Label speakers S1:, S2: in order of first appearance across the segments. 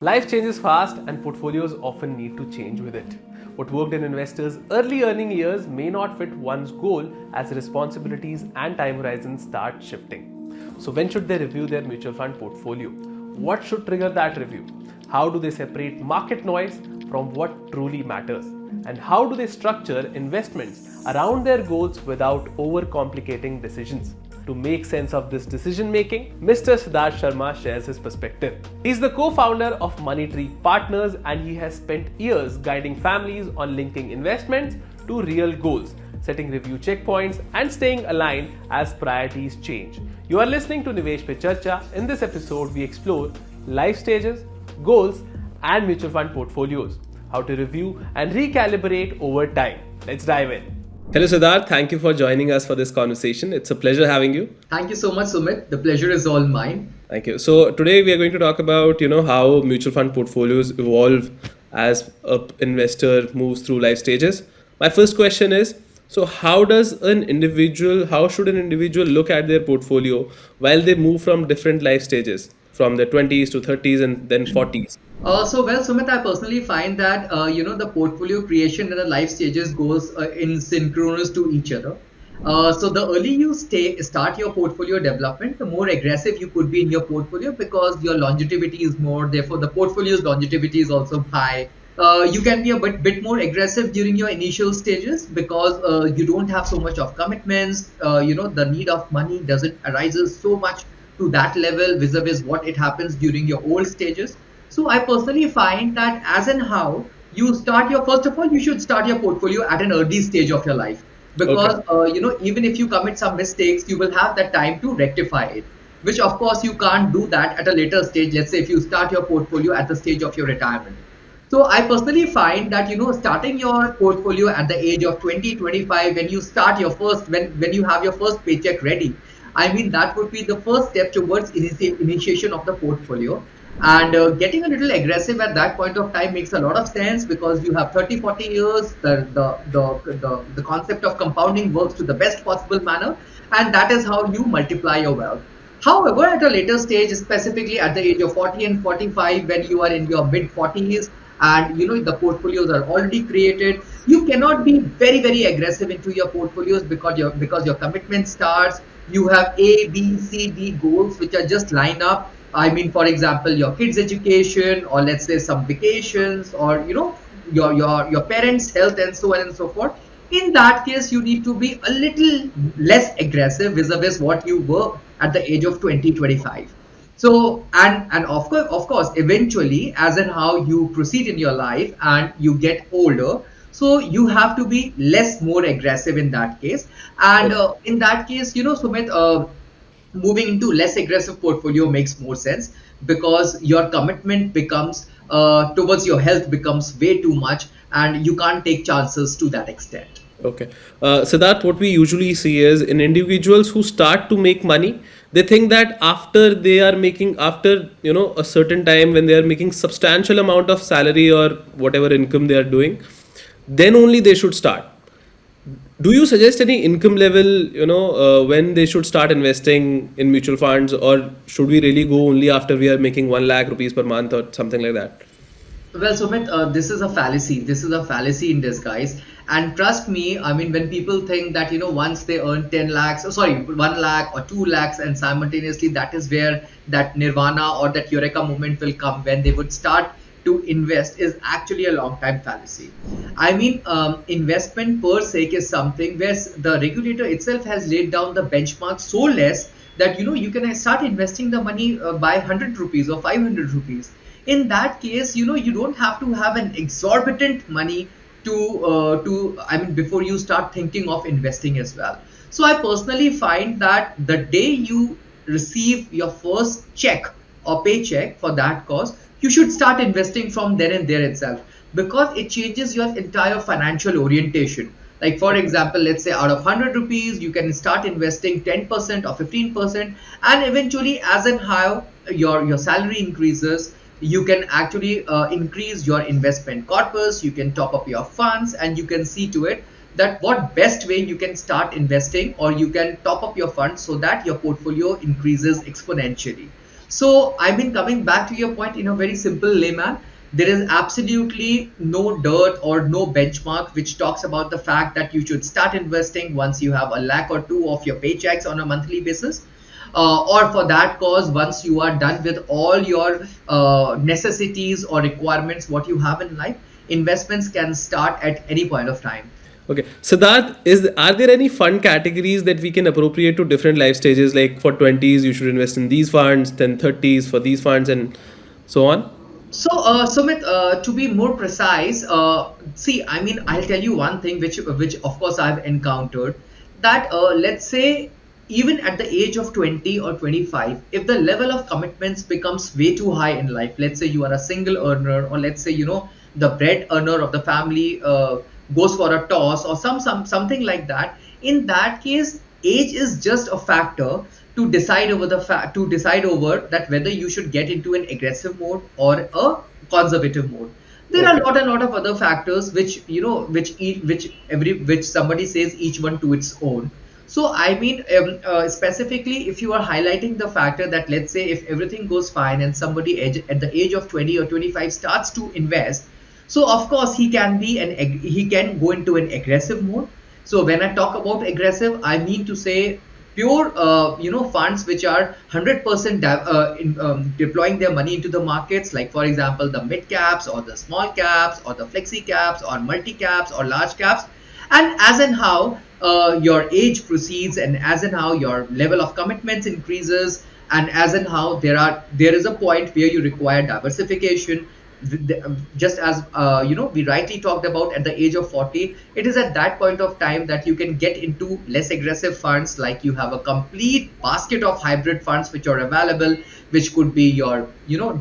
S1: Life changes fast and portfolios often need to change with it. What worked in investors' early earning years may not fit one's goal as responsibilities and time horizons start shifting. So when should they review their mutual fund portfolio? What should trigger that review? How do they separate market noise from what truly matters? And how do they structure investments around their goals without overcomplicating decisions? To make sense of this decision making, Mr. Siddharth Sharma shares his perspective. He's the co-founder of MoneyTree Partners and he has spent years guiding families on linking investments to real goals, setting review checkpoints and staying aligned as priorities change. You are listening to Nivesh Pe Charcha. In this episode, we explore life stages, goals and mutual fund portfolios, how to review and recalibrate over time. Let's dive in. Hello Siddharth, thank you for joining us for this conversation. It's a pleasure having you.
S2: Thank you so much, Sumit. The pleasure is all mine.
S1: Thank you. So today we are going to talk about, how mutual fund portfolios evolve as an investor moves through life stages. My first question is, so how should an individual look at their portfolio while they move from different life stages, from their 20s to 30s and then 40s?
S2: Sumit, I personally find that, the portfolio creation and the life stages goes in synchronous to each other. So the early you start your portfolio development, the more aggressive you could be in your portfolio because your longevity is more, therefore the portfolio's longevity is also high. You can be a bit more aggressive during your initial stages because you don't have so much of commitments, the need of money doesn't arises so much to that level vis-a-vis what it happens during your old stages. So I personally find that as and how you start first of all, you should start your portfolio at an early stage of your life because, even if you commit some mistakes, you will have that time to rectify it, which of course you can't do that at a later stage. Let's say if you start your portfolio at the stage of your retirement. So I personally find that, starting your portfolio at the age of 20, 25, when you start your first, when you have your first paycheck ready, I mean, that would be the first step towards initiation of the portfolio. And getting a little aggressive at that point of time makes a lot of sense because you have 30, 40 years, the concept of compounding works to the best possible manner, and that is how you multiply your wealth. However, at a later stage, specifically at the age of 40 and 45, when you are in your mid 40s and the portfolios are already created, you cannot be very, very aggressive into your portfolios because your commitment starts. You have A, B, C, D goals which are just line up. I mean, for example, your kids' education, or let's say some vacations, or your parents' health, and so on and so forth. In that case, you need to be a little less aggressive vis-a-vis what you were at the age of 20, 25. So, and of course, eventually, as and how you proceed in your life and you get older, so you have to be more aggressive in that case. And in that case, Sumit, moving into less aggressive portfolio makes more sense because your commitment becomes towards your health becomes way too much and you can't take chances to that extent.
S1: Okay. Siddharth, what we usually see is in individuals who start to make money, they think that after a certain time when they are making substantial amount of salary or whatever income they are doing, then only they should start. Do you suggest any income level, when they should start investing in mutual funds, or should we really go only after we are making 1 lakh rupees per month or something like that?
S2: Well, Sumit, this is a fallacy. This is a fallacy in disguise. And trust me, I mean, when people think that, once they earn 1 lakh or 2 lakhs and simultaneously that is where that nirvana or that eureka moment will come when they would start to invest is actually a long time fallacy. I mean, investment per se is something where the regulator itself has laid down the benchmark so less that, you can start investing the money by 100 rupees or 500 rupees. In that case, you don't have to have an exorbitant money before you start thinking of investing as well. So I personally find that the day you receive your first check or paycheck for that cause, you should start investing from then and there itself because it changes your entire financial orientation. Like for example, let's say out of 100 rupees, you can start investing 10% or 15%, and eventually as and how your salary increases, you can actually increase your investment corpus, you can top up your funds, and you can see to it that what best way you can start investing or you can top up your funds so that your portfolio increases exponentially. So I've been coming back to your point in a very simple layman. There is absolutely no dirt or no benchmark which talks about the fact that you should start investing once you have a lakh or two of your paychecks on a monthly basis. Or for that cause, once you are done with all your necessities or requirements, what you have in life, investments can start at any point of time.
S1: Okay, Siddharth, are there any fund categories that we can appropriate to different life stages? Like for 20s, you should invest in these funds, then 30s for these funds, and so on.
S2: So, Sumit, to be more precise, see, I mean, I'll tell you one thing which of course I've encountered, that let's say even at the age of 20 or 25, if the level of commitments becomes way too high in life, let's say you are a single earner, or let's say, the bread earner of the family goes for a toss or something like that. In that case, age is just a factor to decide over to decide over that whether you should get into an aggressive mode or a conservative mode. There are
S1: Okay.
S2: a lot of other factors which which somebody says each one to its own. So I mean, specifically, if you are highlighting the factor that let's say if everything goes fine and somebody at the age of 20 or 25 starts to invest, so of course he can go into an aggressive mode. So when I talk about aggressive, I mean to say pure funds which are 100% deploying their money into the markets, like for example the mid caps or the small caps or the flexi caps or multi caps or large caps. And as and how your age proceeds, and as and how your level of commitments increases, and as and how there is a point where you require diversification, just as we rightly talked about at the age of 40, it is at that point of time that you can get into less aggressive funds, like you have a complete basket of hybrid funds which are available, which could be your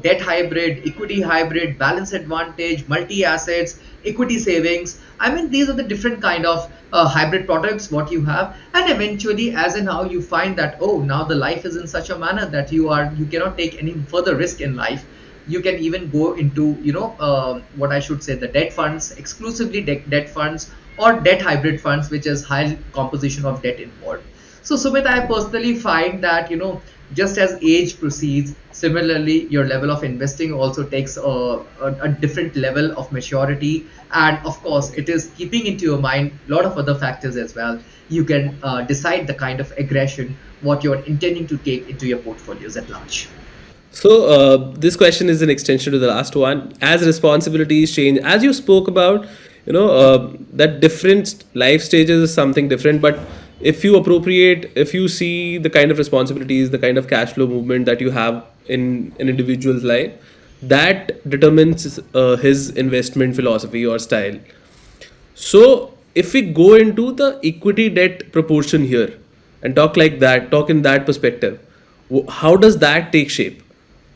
S2: debt hybrid, equity hybrid, balance advantage, multi assets, equity savings. I mean, these are the different kind of hybrid products what you have. And eventually, as in how you find that, oh, now the life is in such a manner that you cannot take any further risk in life, you can even go into what I should say, the debt funds, exclusively debt funds, or debt hybrid funds, which is high composition of debt involved. So Sumit, I personally find that just as age proceeds, similarly your level of investing also takes a different level of maturity, and of course it is keeping into your mind a lot of other factors as well. You can decide the kind of aggression what you're intending to take into your portfolios at large.
S1: So, this question is an extension to the last one. As responsibilities change, as you spoke about, that different life stages is something different. But if you see the kind of responsibilities, the kind of cash flow movement that you have in an individual's life, that determines his investment philosophy or style. So, if we go into the equity debt proportion here and talk like that, talk in that perspective, how does that take shape?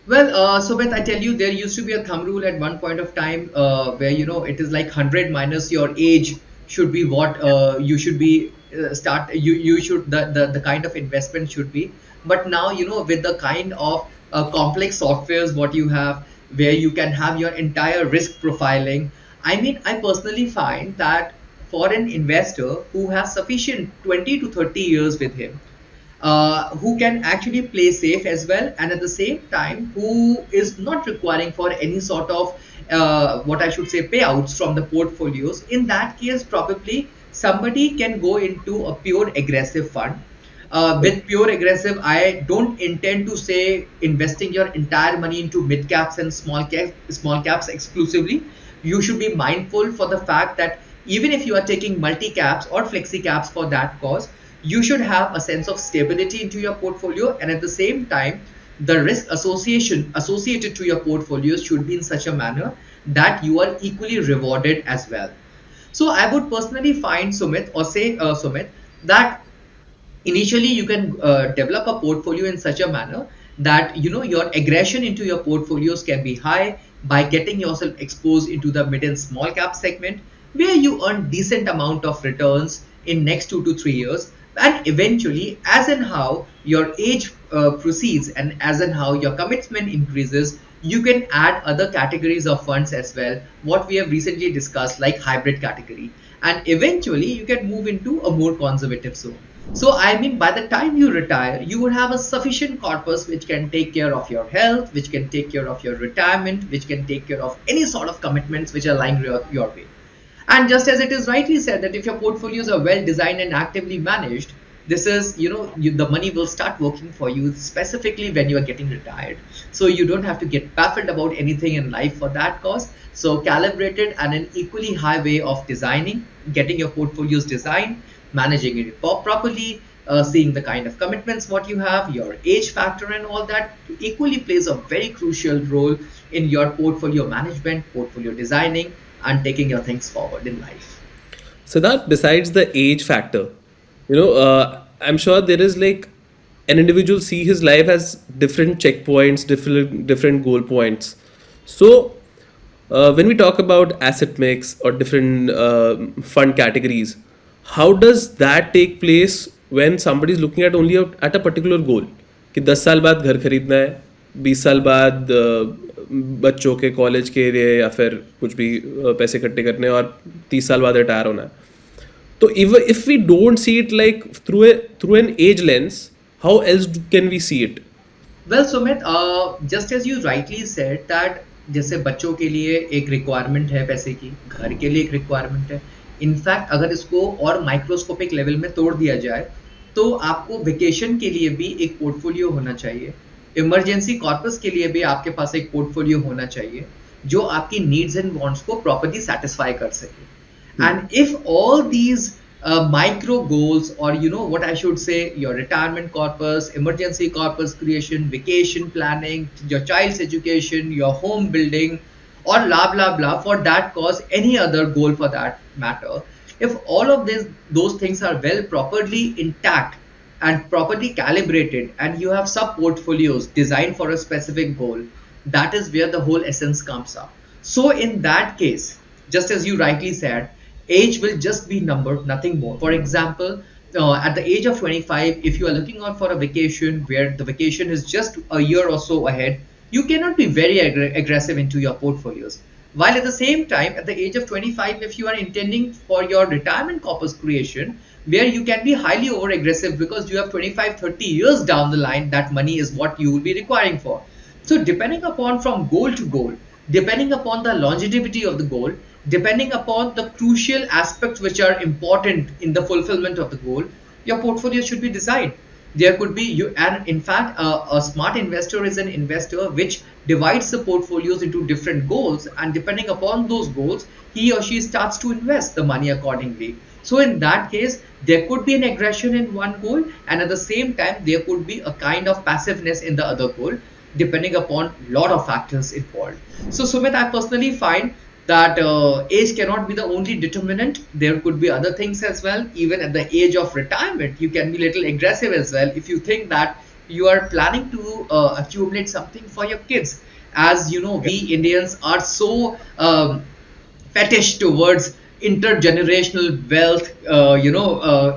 S2: Well, Sumit, I tell you, there used to be a thumb rule at one point of time where it is like 100 minus your age should be what you should be start. You should the kind of investment should be. But now with the kind of complex softwares what you have, where you can have your entire risk profiling. I mean, I personally find that for an investor who has sufficient 20 to 30 years with him, who can actually play safe as well, and at the same time who is not requiring for any sort of what I should say payouts from the portfolios. In that case, probably somebody can go into a pure aggressive fund. With pure aggressive, I don't intend to say investing your entire money into mid caps and small caps exclusively. You should be mindful for the fact that even if you are taking multi caps or flexi caps for that cause, you should have a sense of stability into your portfolio, and at the same time the risk associated to your portfolios should be in such a manner that you are equally rewarded as well. So I would personally find, Sumit, or say Sumit, that initially you can develop a portfolio in such a manner that your aggression into your portfolios can be high by getting yourself exposed into the mid and small cap segment, where you earn decent amount of returns in next 2 to 3 years. And eventually, as and how your age proceeds and as and how your commitment increases, you can add other categories of funds as well, what we have recently discussed, like hybrid category. and eventually you can move into a more conservative zone. So I mean, by the time you retire, you would have a sufficient corpus which can take care of your health, which can take care of your retirement, which can take care of any sort of commitments which are lying your way. And just as it is rightly said that if your portfolios are well designed and actively managed, this is, the money will start working for you specifically when you are getting retired. So you don't have to get baffled about anything in life for that cause. So calibrated and an equally high way of designing, getting your portfolios designed, managing it properly, seeing the kind of commitments what you have, your age factor and all that equally plays a very crucial role in your portfolio management, portfolio designing, and taking your things forward in life.
S1: So that besides the age factor, I'm sure there is like an individual see his life as different checkpoints, different goal points. So when we talk about asset mix or different fund categories, how does that take place when somebody is looking at only at a particular goal? कि 10 साल बाद घर खरीदना है, 20 साल बाद बच्चों के कॉलेज के लिए या फिर कुछ भी पैसे इकट्ठे करने हैं और 30 साल बाद रिटायर होना है. So if we don't see it like through an age lens, how else can we see it?
S2: Well, Sumit, just as you rightly said that जैसे बच्चों के लिए एक रिक्वायरमेंट है पैसे की, घर के लिए एक रिक्वायरमेंट है. इनफैक्ट अगर इसको और माइक्रोस्कोपिक लेवल में तोड़ दिया जाए तो आपको वेकेशन के लिए भी एक पोर्टफोलियो होना चाहिए, इमरजेंसी कॉर्पस के लिए भी आपके पास एक पोर्टफोलियो होना चाहिए जो आपकी नीड्स एंड वांट्स को प्रॉपर्ली सेटिस्फाई कर सके. And if all these micro goals, or what I should say, your retirement corpus, emergency corpus creation, vacation planning, your child's education, your home building, or blah blah blah, for that cause any other goal for that matter, if all of those things are well properly intact and properly calibrated, and you have sub portfolios designed for a specific goal, that is where the whole essence comes up. So in that case, just as you rightly said, age will just be number, nothing more. For example, at the age of 25, if you are looking out for a vacation where the vacation is just a year or so ahead, you cannot be very aggressive into your portfolios. While at the same time, at the age of 25, if you are intending for your retirement corpus creation, where you can be highly over aggressive because you have 25-30 years down the line, that money is what you will be requiring for. So depending upon from goal to goal, depending upon the longevity of the goal, depending upon the crucial aspects which are important in the fulfillment of the goal, your portfolio should be designed. There could be and in fact, a smart investor is an investor which divides the portfolios into different goals, and depending upon those goals, he or she starts to invest the money accordingly. So in that case, there could be an aggression in one goal, and at the same time, there could be a kind of passiveness in the other goal, depending upon a lot of factors involved. So Sumit, I personally find that age cannot be the only determinant. There could be other things as well. Even at the age of retirement, you can be a little aggressive as well if you think that you are planning to accumulate something for your kids. As you know, we Indians are so fetish towards intergenerational wealth,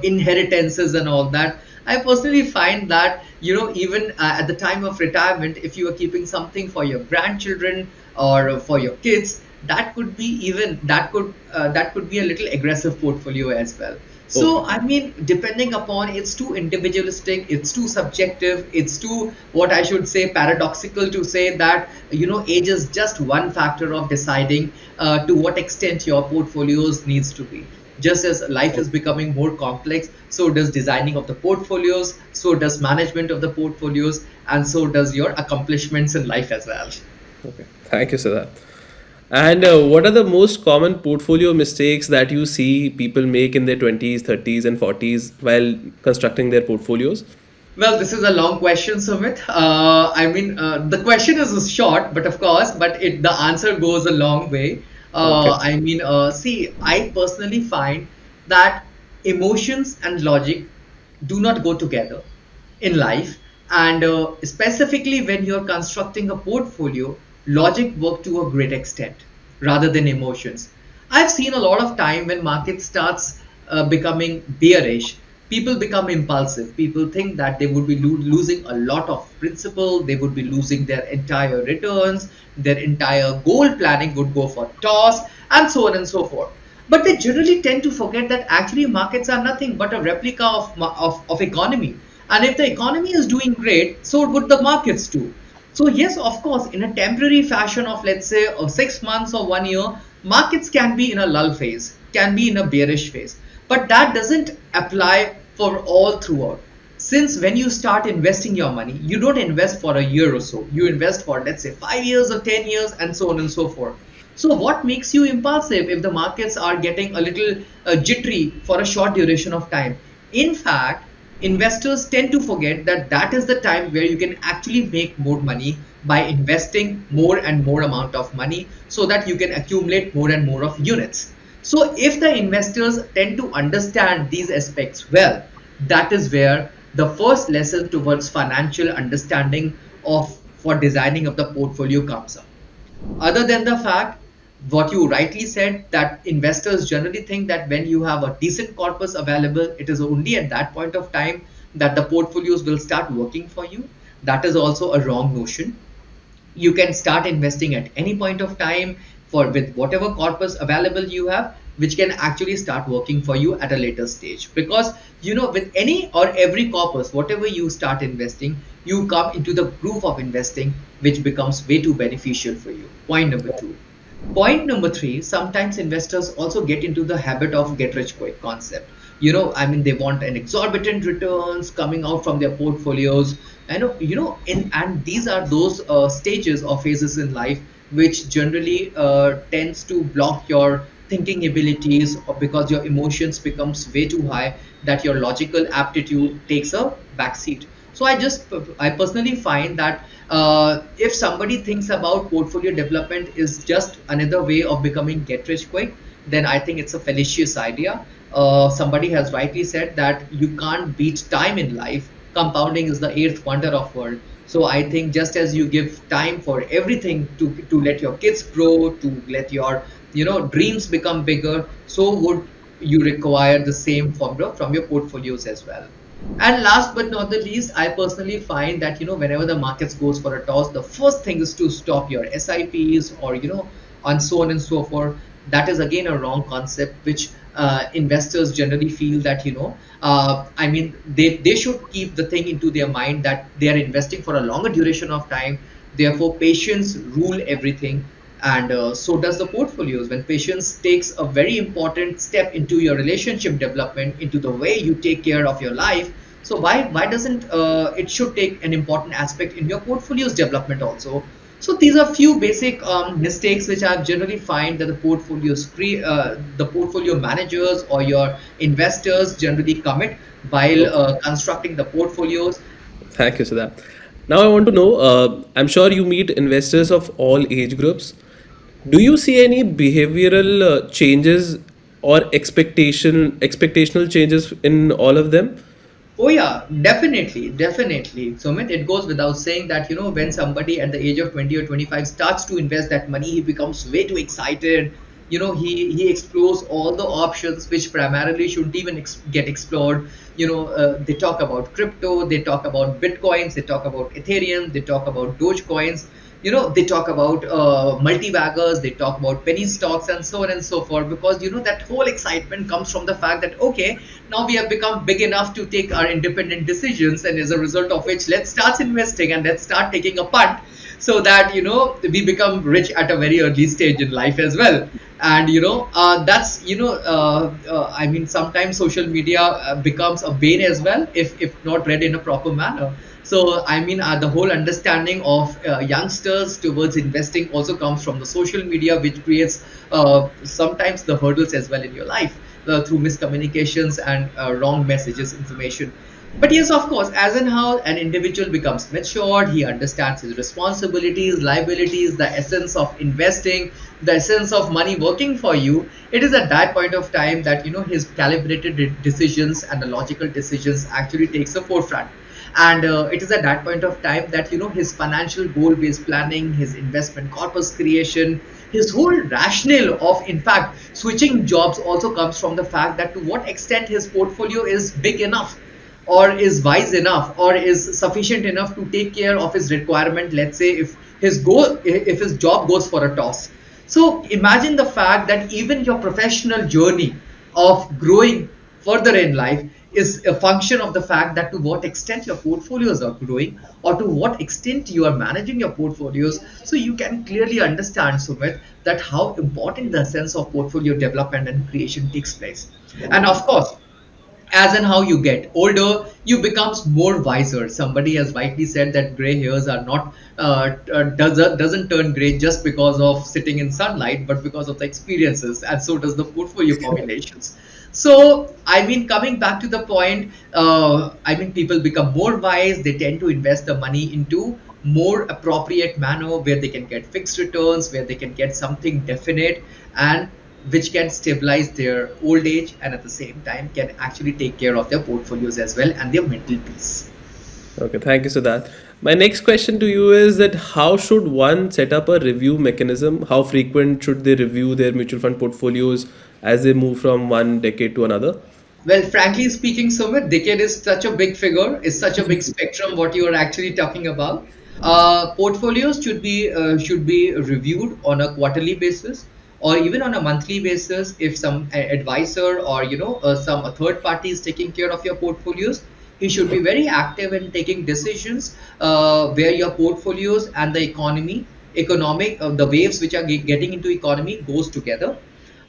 S2: inheritances and all that. I personally find that even at the time of retirement, if you are keeping something for your grandchildren or for your kids, that could be a little aggressive portfolio as well. So I mean, depending upon, it's too individualistic, it's too subjective, it's too, what I should say, paradoxical to say that age is just one factor of deciding to what extent your portfolios needs to be. Just as life is becoming more complex, so does designing of the portfolios, so does management of the portfolios, and so does your accomplishments in life as well.
S1: Okay, thank you, Siddharth. And what are the most common portfolio mistakes that you see people make in their 20s, 30s, and 40s while constructing their portfolios?
S2: Well, this is a long question, Sumit. The question is short, but of course, the answer goes a long way. Okay. I personally find that emotions and logic do not go together in life, and specifically when you're constructing a portfolio, logic work to a great extent rather than emotions. I've seen a lot of time when market starts becoming bearish, people become impulsive. People think that they would be losing a lot of principal, they would be losing their entire returns, their entire goal planning would go for toss, and so on and so forth. But they generally tend to forget that actually markets are nothing but a replica of economy. And if the economy is doing great, so would the markets too. So yes, of course, in a temporary fashion of, let's say, 6 months or 1 year, markets can be in a lull phase, can be in a bearish phase. But that doesn't apply for all throughout. Since when you start investing your money, you don't invest for a year or so. You invest for, let's say, 5 years or 10 years and so on and so forth. So what makes you impulsive if the markets are getting a little jittery for a short duration of time? In fact, investors tend to forget that that is the time where you can actually make more money by investing more and more amount of money so that you can accumulate more and more of units. So if the investors tend to understand these aspects well, that is where the first lesson towards financial understanding of for designing of the portfolio comes up. Other than the fact, what you rightly said, that investors generally think that when you have a decent corpus available, it is only at that point of time that the portfolios will start working for you. That is also a wrong notion. You can start investing at any point of time for with whatever corpus available you have, which can actually start working for you at a later stage. Because with any or every corpus, whatever you start investing, you come into the groove of investing, which becomes way too beneficial for you. Point number two. Point number three, sometimes investors also get into the habit of get rich quick concept. They want an exorbitant returns coming out from their portfolios. And these are those stages or phases in life which generally tends to block your thinking abilities, or because your emotions becomes way too high that your logical aptitude takes a backseat. So I personally find that if somebody thinks about portfolio development is just another way of becoming get rich quick, then I think it's a fallacious idea. Somebody has rightly said that you can't beat time in life. Compounding is the eighth wonder of world. So I think just as you give time for everything to let your kids grow, to let your dreams become bigger, so would you require the same from your portfolios as well. And last but not the least, I personally find that whenever the markets goes for a toss, the first thing is to stop your SIPs, or and so on and so forth. That is again a wrong concept, which investors generally feel that they should keep the thing into their mind that they are investing for a longer duration of time. Therefore, patience rule everything, and so does the portfolios. When patience takes a very important step into your relationship development, into the way you take care of your life, so why doesn't it should take an important aspect in your portfolios development also. So these are few basic mistakes which I generally find that the portfolio managers or your investors generally commit while
S1: Okay.
S2: constructing the portfolios.
S1: Thank you, Siddharth. Now I want to know, I'm sure you meet investors of all age groups. Do you see any behavioral changes or expectational changes in all of them?
S2: Oh yeah, definitely, definitely. Sumit, it goes without saying that when somebody at the age of 20 or 25 starts to invest that money, he becomes way too excited. He explores all the options which primarily shouldn't even get explored. They talk about crypto, they talk about bitcoins, they talk about Ethereum, they talk about Dogecoins. They talk about multi-baggers, they talk about penny stocks and so on and so forth, because that whole excitement comes from the fact that okay, now we have become big enough to take our independent decisions, and as a result of which, let's start investing and let's start taking a punt, so that we become rich at a very early stage in life as well. And that's sometimes social media becomes a bane as well, if not read in a proper manner. So the whole understanding of youngsters towards investing also comes from the social media, which creates sometimes the hurdles as well in your life through miscommunications and wrong messages, information. But yes, of course, as and how an individual becomes matured, he understands his responsibilities, liabilities, the essence of investing, the essence of money working for you. It is at that point of time that his calibrated decisions and the logical decisions actually takes the forefront. And it is at that point of time that his financial goal-based planning, his investment corpus creation, his whole rationale of in fact switching jobs also comes from the fact that to what extent his portfolio is big enough, or is wise enough, or is sufficient enough to take care of his requirement. Let's say if his job goes for a toss, So imagine the fact that even your professional journey of growing further in life is a function of the fact that to what extent your portfolios are growing or to what extent you are managing your portfolios. So you can clearly understand, Sumit, that how important the sense of portfolio development and creation takes place. And of course, as and how you get older, you becomes more wiser. Somebody has rightly said that gray hairs are not doesn't turn gray just because of sitting in sunlight, but because of the experiences, and so does the portfolio formulations. So I mean, coming back to the point, I mean, people become more wise. They tend to invest the money into more appropriate manner where they can get fixed returns, where they can get something definite, and which can stabilize their old age, and at the same time can actually take care of their portfolios as well and their mental peace.
S1: Okay, thank you, Siddharth. My next question to you is that how should one set up a review mechanism? How frequent should they review their mutual fund portfolios as they move from one decade to another?
S2: Well, frankly speaking, Sumit, decade is such a big figure, is such a big spectrum what you are actually talking about. Portfolios should be reviewed on a quarterly basis or even on a monthly basis if some advisor or some a third party is taking care of your portfolios. He should be very active in taking decisions where your portfolios and the economic the waves which are getting into economy goes together.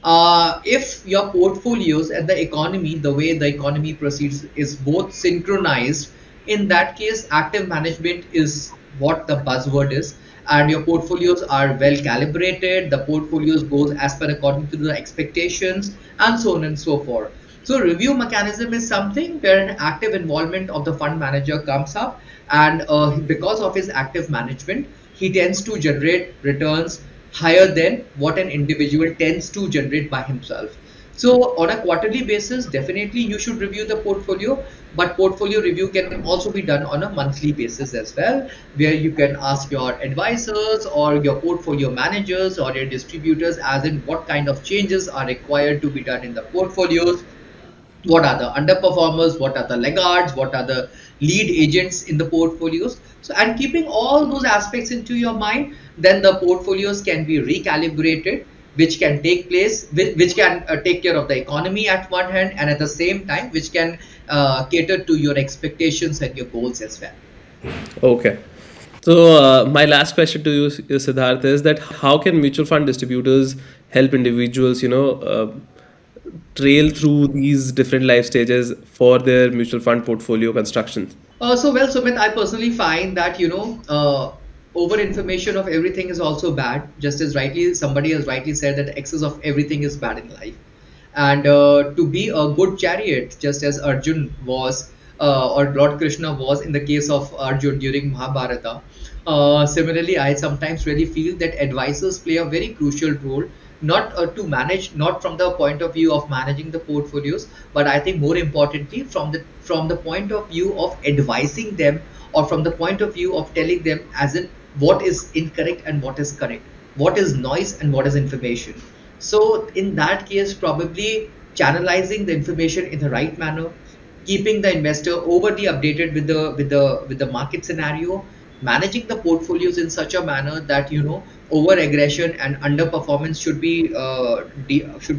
S2: If your portfolios and the economy, the way the economy proceeds, is both synchronized, in that case, active management is what the buzzword is, and your portfolios are well calibrated. The portfolios goes as per according to the expectations, and so on and so forth. So review mechanism is something where an active involvement of the fund manager comes up, and because of his active management, he tends to generate returns higher than what an individual tends to generate by himself. So on a quarterly basis, definitely you should review the portfolio, but portfolio review can also be done on a monthly basis as well, where you can ask your advisors or your portfolio managers or your distributors as in what kind of changes are required to be done in the portfolios, what are the underperformers, what are the laggards, what are the lead agents in the portfolios. So and keeping all those aspects into your mind, then the portfolios can be recalibrated, which can take place, which can take care of the economy at one hand, and at the same time which can cater to your expectations and your goals as well.
S1: Okay. So, my last question to you, Siddharth, is that how can mutual fund distributors help individuals, trail through these different life stages for their mutual fund portfolio construction?
S2: So well, Sumit, I personally find that over information of everything is also bad. Just as rightly somebody has rightly said that excess of everything is bad in life, and to be a good chariot, just as Arjun was, or Lord Krishna was in the case of Arjun during Mahabharata. Similarly, I sometimes really feel that advisors play a very crucial role, not to manage, not from the point of view of managing the portfolios, but I think more importantly from the point of view of advising them, or from the point of view of telling them as in what is incorrect and what is correct, what is noise and what is information. So in that case, probably channelizing the information in the right manner, keeping the investor overly updated with the market scenario, managing the portfolios in such a manner that over aggression and underperformance should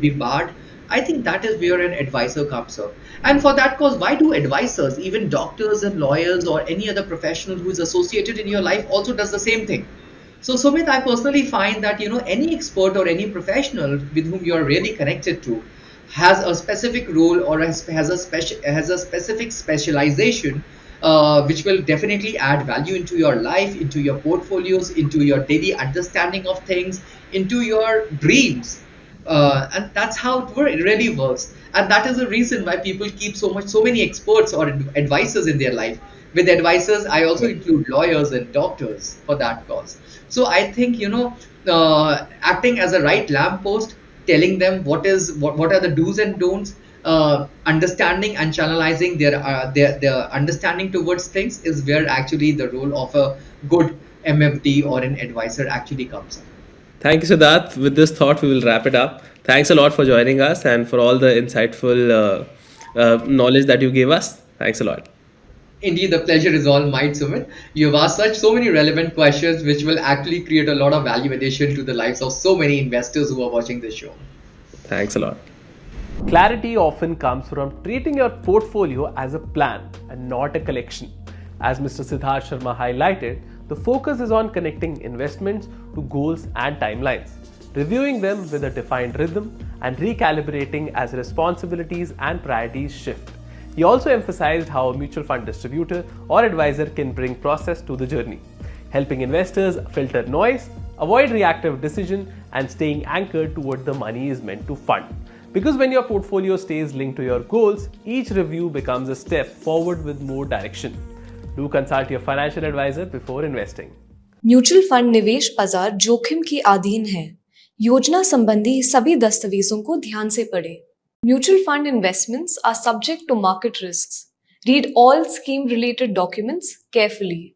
S2: be barred. I think that is where an advisor comes up. And for that cause, why do advisors, even doctors and lawyers or any other professional who is associated in your life, also does the same thing? So Sumit, I personally find that any expert or any professional with whom you are really connected to has a specific role or has a specific specialization, which will definitely add value into your life, into your portfolios, into your daily understanding of things, into your dreams. And that's how it really works. And that is the reason why people keep so many experts or advisors in their life. With advisors, I also include lawyers and doctors for that cause. So I think acting as a right lamppost, telling them what are the do's and don'ts, understanding and channelizing their understanding towards things is where actually the role of a good MFD or an advisor actually comes in.
S1: Thank you, Siddharth. With this thought, we will wrap it up. Thanks a lot for joining us and for all the insightful knowledge that you gave us. Thanks a lot.
S2: Indeed, the pleasure is all mine, Sumit. You have asked so many relevant questions which will actually create a lot of value addition to the lives of so many investors who are watching this show.
S1: Thanks a lot. Clarity often comes from treating your portfolio as a plan and not a collection. As Mr. Siddharth Sharma highlighted, the focus is on connecting investments to goals and timelines, reviewing them with a defined rhythm, and recalibrating as responsibilities and priorities shift. He also emphasized how a mutual fund distributor or advisor can bring process to the journey, helping investors filter noise, avoid reactive decision, and staying anchored to what the money is meant to fund. Because when your portfolio stays linked to your goals, each review becomes a step forward with more direction. Do consult your financial advisor before investing.
S3: Mutual fund निवेश बाजार जोखिम के अधीन है। योजना संबंधी सभी दस्तावेजों को ध्यान से पढ़ें। Mutual fund investments are subject to market risks. Read all scheme related documents carefully.